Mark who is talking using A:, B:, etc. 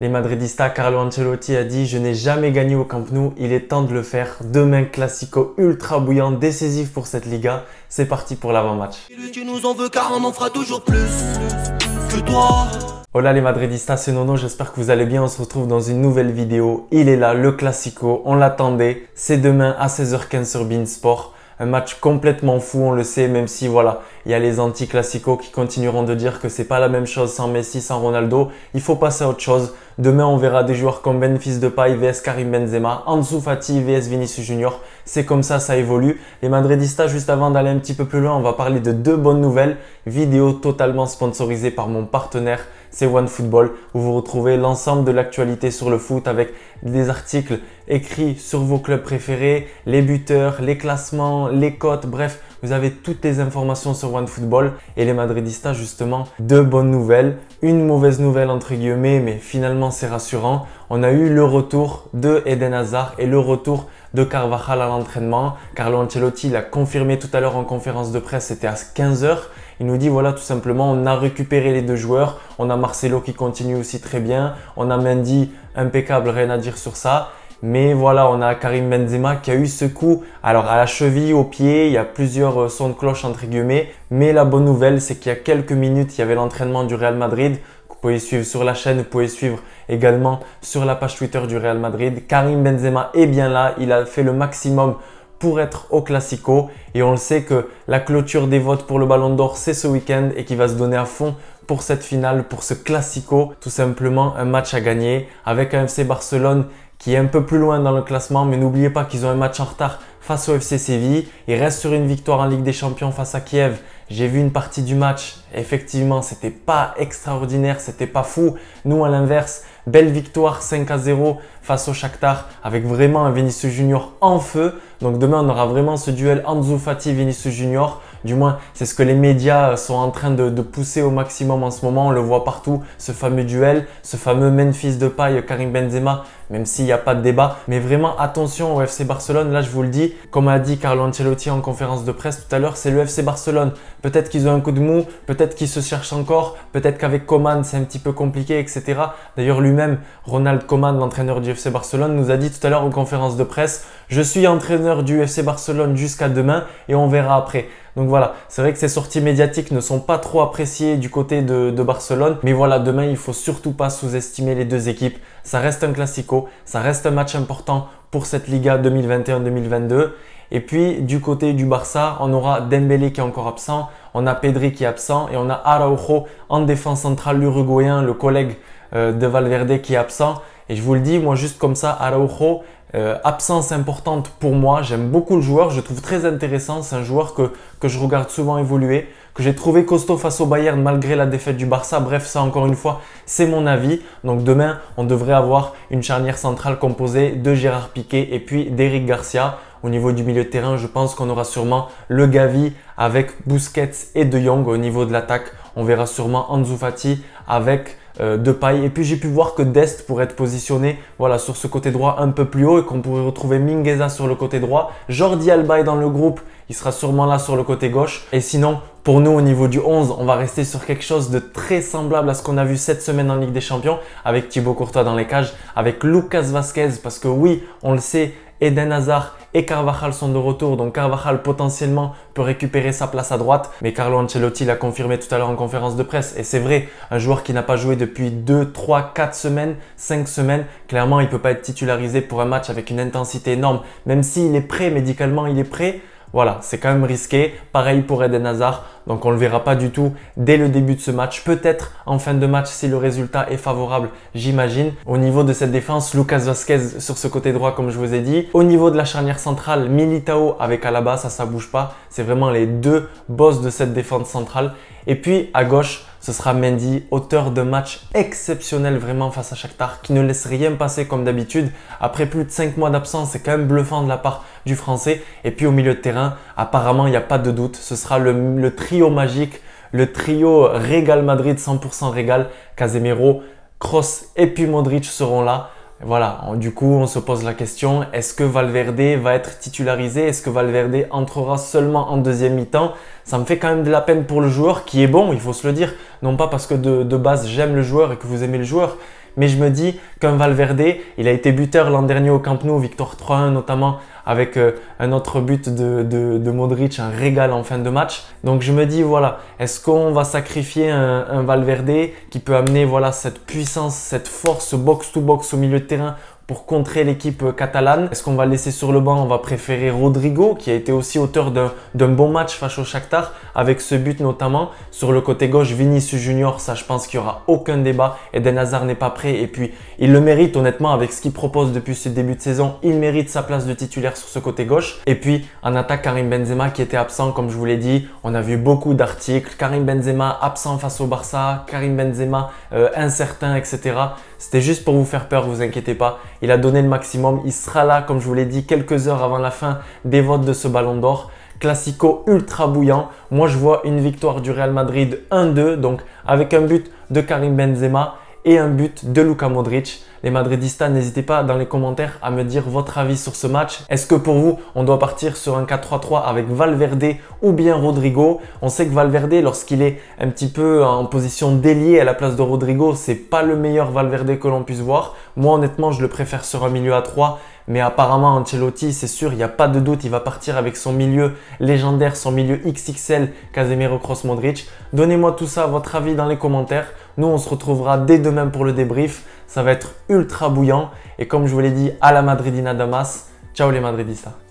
A: Les Madridistas, Carlo Ancelotti a dit « Je n'ai jamais gagné au Camp Nou, il est temps de le faire. Demain, classico ultra bouillant, décisif pour cette Liga. C'est parti pour l'avant-match. »
B: Tu nous en veux car on en fera toujours plus que toi.
A: Hola les Madridistas, c'est Nono, j'espère que vous allez bien. On se retrouve dans une nouvelle vidéo. Il est là, le classico, on l'attendait. C'est demain à 16h15 sur beIN Sport. Un match complètement fou, on le sait, même si voilà, il y a les anti-classicos qui continueront de dire que c'est pas la même chose sans Messi, sans Ronaldo. Il faut passer à autre chose. Demain, on verra des joueurs comme Memphis Depay vs Karim Benzema, Ansu Fati vs Vinicius Junior. C'est comme ça évolue. Les Madridistas, juste avant d'aller un petit peu plus loin, on va parler de deux bonnes nouvelles. Vidéo totalement sponsorisée par mon partenaire, c'est OneFootball, où vous retrouvez l'ensemble de l'actualité sur le foot avec des articles écrits sur vos clubs préférés, les buteurs, les classements, les cotes, bref, vous avez toutes les informations sur OneFootball. Et les Madridistas, justement, deux bonnes nouvelles, une mauvaise nouvelle entre guillemets, mais finalement c'est rassurant. On a eu le retour de Eden Hazard et le retour de Carvajal à l'entraînement. Carlo Ancelotti l'a confirmé tout à l'heure en conférence de presse, c'était à 15h. Il nous dit voilà, tout simplement, on a récupéré les deux joueurs. On a Marcelo qui continue aussi très bien. On a Mendy, impeccable, rien à dire sur ça. Mais voilà, on a Karim Benzema qui a eu ce coup. Alors à la cheville, au pied, il y a plusieurs sons de cloche entre guillemets. Mais la bonne nouvelle, c'est qu'il y a quelques minutes, il y avait l'entraînement du Real Madrid. Vous pouvez suivre sur la chaîne, vous pouvez suivre également sur la page Twitter du Real Madrid. Karim Benzema est bien là, il a fait le maximum pour être au Classico. Et on le sait que la clôture des votes pour le Ballon d'Or, c'est ce week-end et qu'il va se donner à fond pour cette finale, pour ce Classico. Tout simplement un match à gagner avec un FC Barcelone qui est un peu plus loin dans le classement. Mais n'oubliez pas qu'ils ont un match en retard face au FC Séville. Ils restent sur une victoire en Ligue des Champions face à Kiev. J'ai vu une partie du match. Effectivement, c'était pas extraordinaire, c'était pas fou. Nous, à l'inverse, belle victoire 5-0 face au Shakhtar avec vraiment un Vinicius Junior en feu. Donc demain, on aura vraiment ce duel Ansu Fati-Vinicius Junior. Du moins, c'est ce que les médias sont en train de pousser au maximum en ce moment. On le voit partout, ce fameux duel, ce fameux Memphis Depay, Karim Benzema, même s'il n'y a pas de débat. Mais vraiment, attention au FC Barcelone. Là, je vous le dis, comme a dit Carlo Ancelotti en conférence de presse tout à l'heure, c'est le FC Barcelone. Peut-être qu'ils ont un coup de mou, peut-être qu'ils se cherchent encore, peut-être qu'avec Koeman, c'est un petit peu compliqué, etc. D'ailleurs, lui-même, Ronald Koeman, l'entraîneur du FC Barcelone, nous a dit tout à l'heure en conférence de presse « Je suis entraîneur du FC Barcelone jusqu'à demain et on verra après ». Donc voilà, c'est vrai que ces sorties médiatiques ne sont pas trop appréciées du côté de Barcelone. Mais voilà, demain, il ne faut surtout pas sous-estimer les deux équipes. Ça reste un classico, ça reste un match important pour cette Liga 2021-2022. Et puis, du côté du Barça, on aura Dembélé qui est encore absent, on a Pedri qui est absent et on a Araujo en défense centrale, l'Uruguayen, le collègue de Valverde qui est absent. Et je vous le dis, moi juste comme ça, Araujo, absence importante pour moi. J'aime beaucoup le joueur, je le trouve très intéressant. C'est un joueur que je regarde souvent évoluer, que j'ai trouvé costaud face au Bayern malgré la défaite du Barça. Bref, ça encore une fois, c'est mon avis. Donc demain, on devrait avoir une charnière centrale composée de Gérard Piqué et puis d'Eric Garcia. Au niveau du milieu de terrain, je pense qu'on aura sûrement le Gavi avec Busquets et De Jong. Au niveau de l'attaque, on verra sûrement Ansu Fati avec Depay. Et puis j'ai pu voir que Dest pourrait être positionné voilà, sur ce côté droit un peu plus haut et qu'on pourrait retrouver Mingueza sur le côté droit. Jordi Alba est dans le groupe, il sera sûrement là sur le côté gauche. Et sinon, pour nous au niveau du 11, on va rester sur quelque chose de très semblable à ce qu'on a vu cette semaine en Ligue des Champions avec Thibaut Courtois dans les cages, avec Lucas Vazquez parce que oui, on le sait, Eden Hazard et Carvajal sont de retour. Donc Carvajal potentiellement peut récupérer sa place à droite. Mais Carlo Ancelotti l'a confirmé tout à l'heure en conférence de presse. Et c'est vrai, un joueur qui n'a pas joué depuis 2, 3, 4 semaines, 5 semaines, clairement il ne peut pas être titularisé pour un match avec une intensité énorme. Même s'il est prêt, médicalement il est prêt. Voilà, c'est quand même risqué. Pareil pour Eden Hazard. Donc on ne le verra pas du tout dès le début de ce match. Peut-être en fin de match si le résultat est favorable, j'imagine. Au niveau de cette défense, Lucas Vazquez sur ce côté droit comme je vous ai dit. Au niveau de la charnière centrale, Militao avec Alaba, ça bouge pas. C'est vraiment les deux boss de cette défense centrale. Et puis à gauche, ce sera Mendy, auteur de match exceptionnel vraiment face à Shakhtar, qui ne laisse rien passer comme d'habitude. Après plus de 5 mois d'absence, c'est quand même bluffant de la part du Français. Et puis au milieu de terrain, apparemment, il n'y a pas de doute, ce sera le trio magique, le trio Real Madrid 100% Real. Casemiro, Kroos et puis Modric seront là. Voilà, du coup, on se pose la question, est-ce que Valverde va être titularisé? Est-ce que Valverde entrera seulement en deuxième mi-temps? Ça me fait quand même de la peine pour le joueur qui est bon, il faut se le dire. Non pas parce que de base j'aime le joueur et que vous aimez le joueur, Mais je me dis qu'un Valverde, il a été buteur l'an dernier au Camp Nou, victoire 3-1 notamment, avec un autre but de Modric, un régal en fin de match. Donc je me dis voilà, est-ce qu'on va sacrifier un Valverde qui peut amener voilà cette puissance, cette force box-to-box au milieu de terrain pour contrer l'équipe catalane? Est-ce qu'on va le laisser sur le banc? On va préférer Rodrigo qui a été aussi auteur d'un bon match face au Shakhtar avec ce but notamment. Sur le côté gauche, Vinicius Junior, ça je pense qu'il n'y aura aucun débat. Eden Hazard n'est pas prêt et puis il le mérite honnêtement avec ce qu'il propose depuis ce début de saison. Il mérite sa place de titulaire sur ce côté gauche. Et puis en attaque, Karim Benzema qui était absent comme je vous l'ai dit. On a vu beaucoup d'articles. Karim Benzema absent face au Barça, Karim Benzema incertain, etc. C'était juste pour vous faire peur, vous inquiétez pas. Il a donné le maximum. Il sera là, comme je vous l'ai dit, quelques heures avant la fin des votes de ce Ballon d'Or. Classico ultra bouillant. Moi, je vois une victoire du Real Madrid 1-2, donc avec un but de Karim Benzema et un but de Luka Modric. Les Madridistas, n'hésitez pas dans les commentaires à me dire votre avis sur ce match. Est-ce que pour vous, on doit partir sur un 4-3-3 avec Valverde ou bien Rodrigo? On sait que Valverde, lorsqu'il est un petit peu en position d'ailier à la place de Rodrigo, c'est pas le meilleur Valverde que l'on puisse voir. Moi, honnêtement, je le préfère sur un milieu à 3. Mais apparemment, Ancelotti, c'est sûr, il n'y a pas de doute, il va partir avec son milieu légendaire, son milieu XXL, Casemiro, Kroos, Modric. Donnez-moi tout ça, votre avis dans les commentaires. Nous, on se retrouvera dès demain pour le débrief. Ça va être ultra bouillant. Et comme je vous l'ai dit, à la Madridina Damas. Ciao les Madridistas.